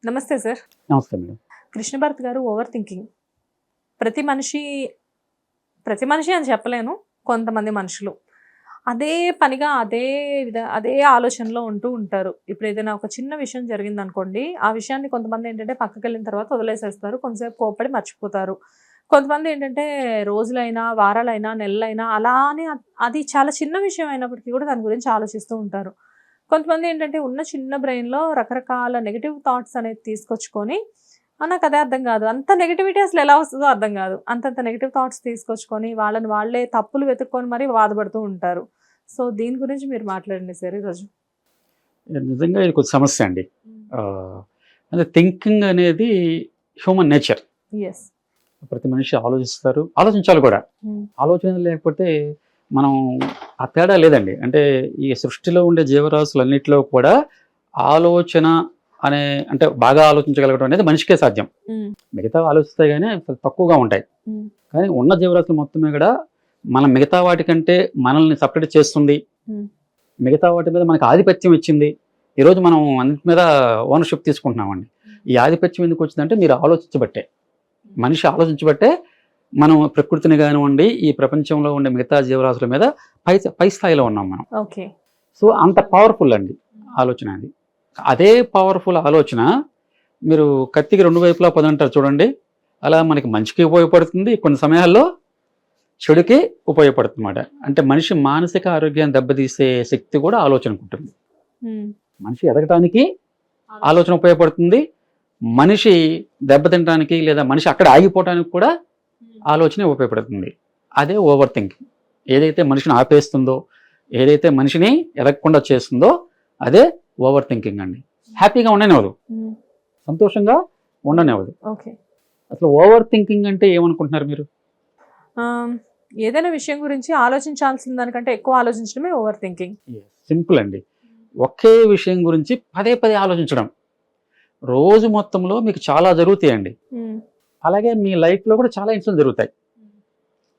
నమస్తే సార్. నమస్తే మేడం. కృష్ణ భరత్ గారు ఓవర్ థింకింగ్. ప్రతి మనిషి ప్రతి మనిషి అని చెప్పలేను. కొంతమంది మనుషులు అదే పనిగా అదే ఆలోచనలో ఉంటూ ఉంటారు. ఇప్పుడు ఏదైనా ఒక చిన్న విషయం జరిగిందనుకోండి, ఆ విషయాన్ని కొంతమంది ఏంటంటే పక్కకెళ్ళిన తర్వాత వదిలేసేస్తారు. కొంతసేపు కోప్పడి మర్చిపోతారు. కొంతమంది ఏంటంటే రోజులైనా, వారాలైనా, నెలలైనా అలానే అది చాలా చిన్న విషయం అయినప్పటికీ కూడా దాని గురించి ఆలోచిస్తూ ఉంటారు. కొంతమంది ఏంటంటే ఉన్న చిన్న బ్రెయిన్‌లో రకరకాల నెగెటివ్ థాట్స్ అనేది తీసుకొచ్చుకొని నాకు అదే అర్థం కాదు. అంత నెగటివిటీ అసలు ఎలా వస్తదో అర్థం కాదు. అంతంత నెగెటివ్ థాట్స్ తీసుకొచ్చుకొని వాళ్ళని వాళ్ళే తప్పులు వెతుక్కొని మరీ బాధపడుతూ ఉంటారు. సో, దీని గురించి మీరు మాట్లాడండి సార్ ఈరోజు. నిజంగా ఇది కొంచెం సమస్య అండి. ఆహ్, అంటే థింకింగ్ అనేది హ్యూమన్ నేచర్. యెస్. ప్రతి మనిషి ఆలోచిస్తారు. ఆలోచించాలి కూడా. హ్మ్. ఆలోచన లేకపోతే మనం ఆ తేడా లేదండి. అంటే ఈ సృష్టిలో ఉండే జీవరాశులన్నిటిలో కూడా ఆలోచన అనే అంటే బాగా ఆలోచించగలగడం అనేది మనిషికే సాధ్యం. హ్మ్. మిగతావి ఆలోచిస్తాయి గానీ తక్కువగా ఉంటాయి. హ్మ్. కానీ ఉన్న జీవరాశులు మొత్తం కూడా మనం మిగతా వాటికంటే మనల్ని సపరేట్ చేస్తుంది. హ్మ్. మిగతా వాటి మీద మనకు ఆధిపత్యం ఇచ్చింది. ఈరోజు మనం అన్నిటి మీద ఓనర్‌షిప్ తీసుకుంటున్నామండి. ఈ ఆధిపత్యం ఎందుకు వచ్చిందంటే మీరు ఆలోచించబట్టే. మనిషి ఆలోచించబట్టే మనం ప్రకృతిని గానివ్వండి, ఈ ప్రపంచంలో ఉండే మిగతా జీవరాశుల మీద పై స్థాయిలో ఉన్నాం మనం. ఓకే. సో, అంత పవర్‌ఫుల్ అండి ఆలోచన అది. అదే పవర్‌ఫుల్ ఆలోచన మీరు కత్తికి 2 వైపులా పదంటారు చూడండి. అలా మనకి మంచికి ఉపయోగపడుతుంది. కొన్ని సమయాల్లో చెడుకి ఉపయోగపడుతుందన్నమాట. అంటే మనిషి మానసిక ఆరోగ్యాన్ని దెబ్బతీసే శక్తి కూడా ఆలోచనకుంటుంది. హ్మ్. మనిషి ఎదగటానికి ఆలోచన ఉపయోగపడుతుంది. మనిషి దెబ్బతినటానికి లేదా మనిషి అక్కడ ఆగిపోవటానికి కూడా ఆలోచనే ఉపయోగపడుతుంది. అదే ఓవర్ థింకింగ్. ఏదైతే మనిషిని ఆపేస్తుందో, ఏదైతే మనిషిని ఎదగకుండా చేస్తుందో అదే ఓవర్ థింకింగ్ అండి. హ్యాపీగా ఉండనివ్వదు. హ్మ్. సంతోషంగా ఉండనివ్వదు. ఓకే. అసలు ఓవర్ థింకింగ్ అంటే ఏమనుకుంటున్నారు మీరు? ఏదైనా విషయం గురించి ఆలోచించాల్సిన దానికంటే ఎక్కువ ఆలోచించడమే ఓవర్ థింకింగ్. సింపుల్ అండి. ఒకే విషయం గురించి పదే పదే ఆలోచించడం. రోజు మొత్తంలో మీకు చాలా జరుగుతాయండి. హ్మ్. అలాగే మీ లైఫ్‌లో కూడా చాలా ఇన్సిడెంట్స్ జరుగుతాయి.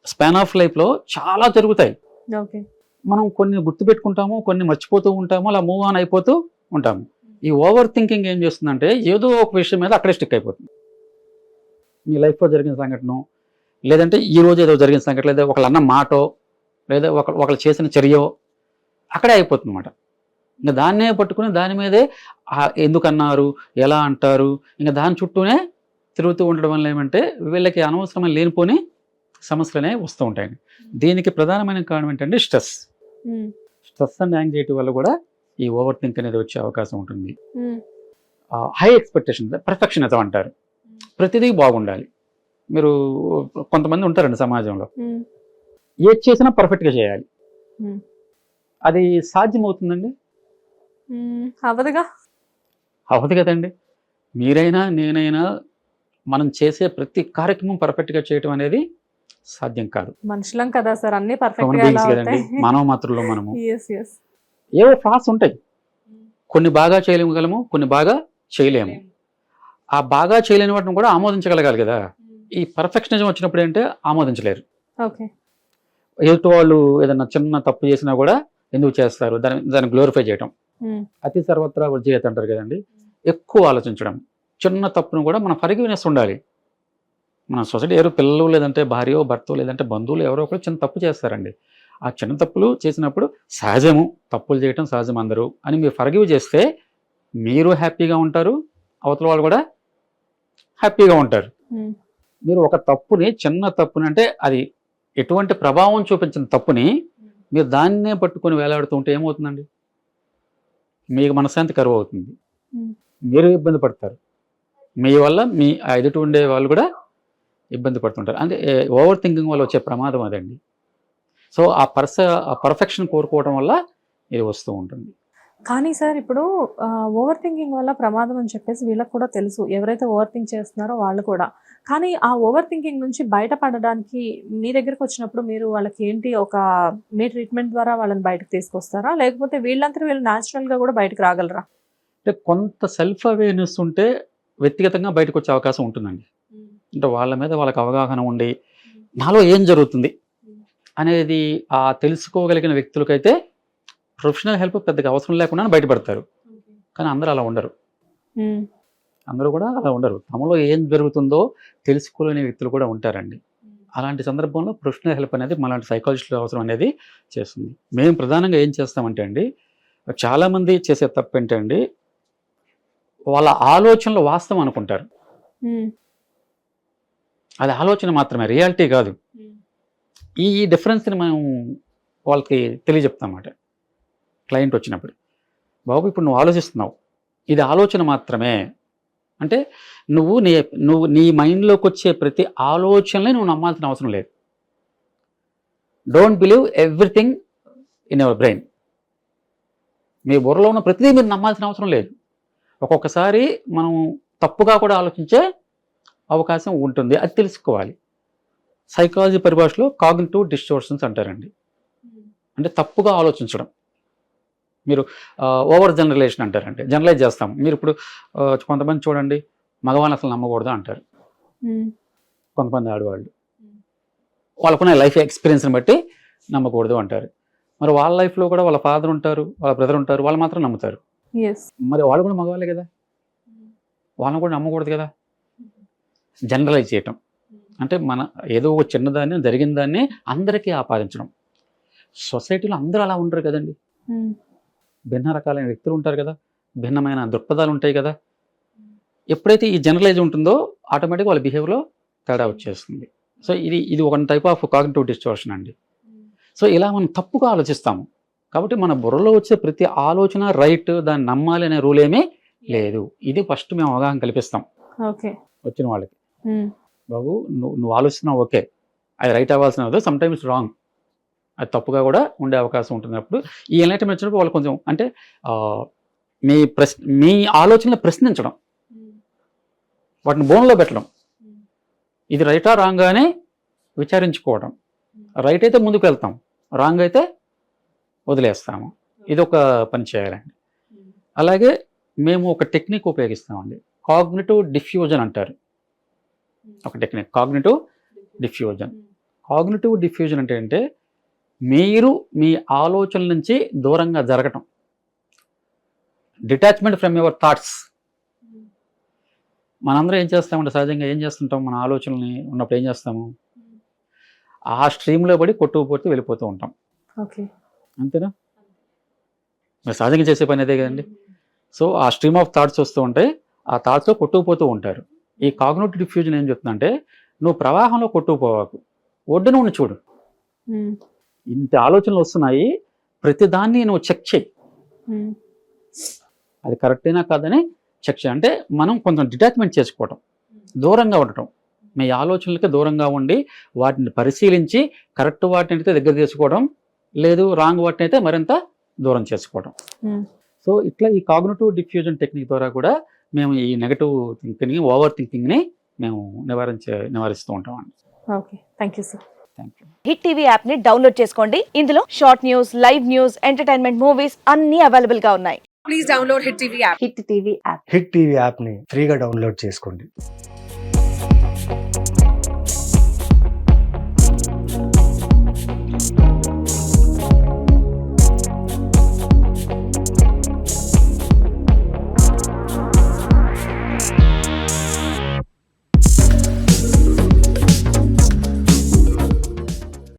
స్పాన్ ఆఫ్ లైఫ్‌లో చాలా జరుగుతాయి. ఓకే. మనం కొన్ని గుర్తుపెట్టుకుంటాము, కొన్ని మర్చిపోతూ ఉంటాము, అలా మూవ్ ఆన్ అయిపోతూ ఉంటాము. ఈ ఓవర్ థింకింగ్ ఏం చేస్తుందంటే ఏదో ఒక విషయం మీద అక్కడే స్టిక్ అయిపోతుంది. మీ లైఫ్‌లో జరిగిన సంఘటనో, లేదంటే ఈ రోజు ఏదో జరిగిన సంఘటన, లేదా ఒకళ్ళు అన్న మాటో, లేదా ఒకళ్ళు చేసిన చర్యో అక్కడే అయిపోతుందన్నమాట. ఇంక దాన్నే పట్టుకుని దాని మీదే ఎందుకన్నారు, ఎలా అంటారు, ఇంక దాని చుట్టూనే తిరుగుతూ ఉండడం వల్ల ఏమంటే వీళ్ళకి అనవసరమైన లేనిపోని సమస్యలనే వస్తూ ఉంటాయండి. దీనికి ప్రధానమైన కారణం ఏంటంటే స్ట్రెస్. హ్మ్. స్ట్రెస్ అండ్ యాంగ్జైటీ వల్ల కూడా ఈ ఓవర్ థింక్ అనేది వచ్చే అవకాశం ఉంటుంది. హ్మ్. హై ఎక్స్పెక్టేషన్, పర్ఫెక్షనిజం అంటారు. ప్రతిదీ బాగుండాలి. మీరు కొంతమంది ఉంటారండి సమాజంలో. హ్మ్. ఏది చేసినా పర్ఫెక్ట్‌గా చేయాలి. హ్మ్. అది సాధ్యమవుతుందండి? అవ్వదుగా. అవ్వదు కదండి. మీరైనా, నేనైనా మనం చేసే ప్రతి కార్యక్రమం పర్ఫెక్ట్‌గా చేయటం అనేది సాధ్యం కాదు. మనుషులం కదా సార్, అన్నీ హ్యూమన్ పర్ఫెక్ట్‌గా ఎలా బీయింగ్స్ కదండి. అవుతాయి? మానవ మాత్రులం మనము. యెస్. యెస్. ఏవో ఫ్లాస్ ఉంటాయి. కొన్ని బాగా చేయగలము, కొన్ని బాగా చేయలేము. ఆ బాగా చేయలేని వాటిని కూడా ఆమోదించగలగాలి కదా! ఈ పర్ఫెక్షనిజం వచ్చినప్పుడు ఏంటంటే ఆమోదించలేరు. ఓకే. ఎదుటి వాళ్ళు ఏదన్నా చిన్న తప్పు చేసినా కూడా ఎందుకు చేస్తారు? దాన్ని గ్లోరిఫై చేయటం. హ్మ్. అతి సర్వత్రా వర్జయత అంటారు కదండి. ఎక్కువ ఆలోచించడం. చిన్న తప్పును కూడా మన ఫర్‌గివ్‌నెస్ ఉండాలి. మన సొసైటీ ఎవరో పిల్లలు, లేదంటే భార్యో, భర్తో, లేదంటే బంధువులు ఎవరో ఒకరు చిన్న తప్పు చేస్తారండి. ఆ చిన్న తప్పులు చేసినప్పుడు సహజము. తప్పులు చేయటం సహజం అందరూ అని మీరు ఫర్‌గివ్ చేస్తే మీరు హ్యాపీగా ఉంటారు. అవతల వాళ్ళు కూడా హ్యాపీగా ఉంటారు. హ్మ్. మీరు ఒక తప్పుని, చిన్న తప్పుని, అంటే అది ఎటువంటి ప్రభావం చూపించిన తప్పుని మీరు దాన్నే పట్టుకొని వేలాడుతూ ఉంటే ఏమవుతుందండి? మీకు మనశ్శాంతి కరువవుతుంది. హ్మ్. మీరు ఇబ్బంది పడతారు. మీ వల్ల మీ ఎదుట ఉండే వాళ్ళు కూడా ఇబ్బంది పడుతుంటారు. అంటే ఓవర్ థింకింగ్ వల్ల వచ్చే ప్రమాదం అదండి. సో, ఆ పర్ఫెక్షన్ కోరుకోవడం వల్ల ఇది వస్తూ ఉంటుంది. కానీ సార్ ఇప్పుడు ఓవర్ థింకింగ్ వల్ల ప్రమాదం అని చెప్పేసి వీళ్ళకి కూడా తెలుసు. ఎవరైతే ఓవర్ థింక్ చేస్తున్నారో వాళ్ళు కూడా. కానీ ఆ ఓవర్ థింకింగ్ నుంచి బయటపడడానికి మీ దగ్గరకొచ్చినప్పుడు మీరు మీ ట్రీట్మెంట్ ద్వారా వాళ్ళని బయటకు తీసుకొస్తారా? లేకపోతే వీళ్ళంతట వీళ్ళు న్యాచురల్‌గా కూడా బయటకి రాగలరా? అంటే కొంత సెల్ఫ్ అవేర్‌నెస్ ఉంటే వ్యక్తిగతంగా బయటకొచ్చే అవకాశం ఉంటుందండి. అంటే వాళ్ళ మీద వాళ్ళకి అవగాహన ఉండి, నాలో ఏం జరుగుతుంది అనేది తెలుసుకోగలిగిన వ్యక్తులకైతే ప్రొఫెషనల్ హెల్ప్ పెద్దగా అవసరం లేకుండానే బయటపడతారు. కానీ అందరూ అలా ఉండరు. హ్మ్. అందరూ కూడా అలా ఉండరు. తమలో ఏం జరుగుతుందో తెలుసుకోలేని వ్యక్తులు కూడా ఉంటారండి. అలాంటి సందర్భంలో ప్రొఫెషనల్ హెల్ప్ అనేది మనలాంటి సైకాలజిస్టుల అవసరం అనేది చేస్తుంది. మేము ప్రధానంగా ఏం చేస్తామంటే అండి, చాలామంది చేసే తప్పు ఏంటండి, వాళ్ళ ఆలోచనలు వాస్తవం అనుకుంటారు. అది ఆలోచన మాత్రమే, రియాలిటీ కాదు. ఈ డిఫరెన్స్ని మనం వాళ్ళకి తెలియజెప్తామన్నమాట. క్లయింట్ వచ్చినప్పుడు, బాబు ఇప్పుడు నువ్వు ఆలోచిస్తున్నావు, ఇది ఆలోచన మాత్రమే. అంటే నువ్వు నీ మైండ్లోకి వచ్చే ప్రతి ఆలోచనని నువ్వు నమ్మాల్సిన అవసరం లేదు. Don't believe everything in your brain. మీ బుర్రలో ఉన్న ప్రతిదీ మీరు నమ్మాల్సిన అవసరం లేదు. ఒక్కొక్కసారి మనం తప్పుగా కూడా ఆలోచించే అవకాశం ఉంటుంది, అది తెలుసుకోవాలి. సైకాలజీ పరిభాషలో కాగ్నిటివ్ డిస్టోర్షన్స్ అంటారండి. అంటే తప్పుగా ఆలోచించడం. మీరు ఓవర్ జనరలైజేషన్ అంటారండి, జనరలైజ్ చేస్తాం. మీరు ఇప్పుడు కొంతమంది చూడండి, మగవాళ్ళని అసలు నమ్మకూడదు అంటారు. కొంతమంది ఆడవాళ్ళు వాళ్ళకున్న లైఫ్ ఎక్స్పీరియన్స్ని బట్టి నమ్మకూడదు అంటారు. మరి వాళ్ళ లైఫ్లో కూడా వాళ్ళ ఫాదర్ ఉంటారు, వాళ్ళ బ్రదర్ ఉంటారు, వాళ్ళు మాత్రం నమ్ముతారు. మరి వాళ్ళు కూడా మగవాళ్ళే కదా, వాళ్ళని కూడా నమ్మకూడదు కదా. జనరలైజ్ చేయటం అంటే మన ఏదో ఒక చిన్నదాన్ని జరిగిన దాన్ని అందరికీ ఆపాదించడం. సొసైటీలో అందరూ అలా ఉండరు కదండి, భిన్న రకాలైన వ్యక్తులు ఉంటారు కదా, భిన్నమైన దృక్పథాలు ఉంటాయి కదా. ఎప్పుడైతే ఈ జనరలైజ్ ఉంటుందో ఆటోమేటిక్గా వాళ్ళ బిహేవియర్లో తేడా వచ్చేస్తుంది. సో ఇది ఒక టైప్ ఆఫ్ కాగ్నిటివ్ డిస్టార్షన్ అండి. సో ఇలా మనం తప్పుగా ఆలోచిస్తాము. కాబట్టి మన బుర్రలో వచ్చే ప్రతి ఆలోచన రైట్, దాన్ని నమ్మాలి అనే రూల్ ఏమీ లేదు. ఇది ఫస్ట్ మేము అవగాహన కల్పిస్తాం వచ్చిన వాళ్ళకి. బాబు నువ్వు ఆలోచిస్తున్నావు, ఓకే, అది రైట్ అవ్వాల్సిన సమ్ టైమ్స్ రాంగ్, అది తప్పుగా కూడా ఉండే అవకాశం ఉంటున్నప్పుడు ఈ ఎన్లైట్మెంట్ వచ్చినప్పుడు వాళ్ళు కొంచెం అంటే మీ ఆలోచనలు ప్రశ్నించడం, వాటిని బోన్లో పెట్టడం, ఇది రైటా రాంగా అని విచారించుకోవడం. రైట్ అయితే ముందుకు వెళ్తాం, రాంగ్ అయితే వదిలేస్తాము. ఇది ఒక పని చేయాలండి. అలాగే మేము ఒక టెక్నిక్ ఉపయోగిస్తామండి, కాగ్నిటివ్ డిఫ్యూజన్ అంటారు. ఒక technique cognitive diffusion. Cognitive diffusion అంటే మీరు మీ ఆలోచనల నుంచి దూరంగా జరగటం, డిటాచ్మెంట్ ఫ్రమ్ యువర్ థాట్స్. మనందరం ఏం చేస్తామంటే సహజంగా ఏం చేస్తుంటాం, మన ఆలోచనల్ని ఉన్నప్పుడు ఏం చేస్తాము, ఆ స్ట్రీమ్లో పడి కొట్టుకుపోతూ వెళ్ళిపోతూ ఉంటాం. అంతేనా? మీరు సహజంగా చేసే పని అదే కదండి. సో ఆ స్ట్రీమ్ ఆఫ్ థాట్స్ వస్తూ ఉంటాయి, ఆ థాట్స్లో కొట్టుకుపోతూ ఉంటారు. ఈ కాగ్నిటివ్ డిఫ్యూజన్ ఏం చెప్తుందంటే, నువ్వు ప్రవాహంలో కొట్టుకుపోవాకు, ఒడ్డున ఉండి చూడు. ఇంత ఆలోచనలు వస్తున్నాయి, ప్రతిదాన్ని నువ్వు చెక్ చేయి, అది కరెక్టేనా కాదని చెక్ చేయి. అంటే మనం కొంచెం డిటాచ్మెంట్ చేసుకోవటం, దూరంగా ఉండటం, మీ ఆలోచనలకి దూరంగా ఉండి వాటిని పరిశీలించి కరెక్ట్ వాటిని అయితే దగ్గర చేసుకోవడం, లేదు రాంగ్ వాటిని అయితే మరింత దూరం చేసుకోవడం. సో ఇట్లా ఈ కాగ్నిటివ్ డిఫ్యూజన్ టెక్నిక్ ద్వారా కూడా మేము ఈ నెగటివ్ థింకింగ్ని, ఓవర్ థింకింగ్ని మేము నివారిస్తూ ఉంటామండి. Okay, thank you sir. Hit TV app ని డౌన్లోడ్ చేసుకోండి. ఇందులో short news, live news, entertainment movies అన్ని అవైలబుల్ గా ఉన్నాయి. Please download hit TV app. Hit TV app ని ఫ్రీగా డౌన్లోడ్ చేసుకోండి.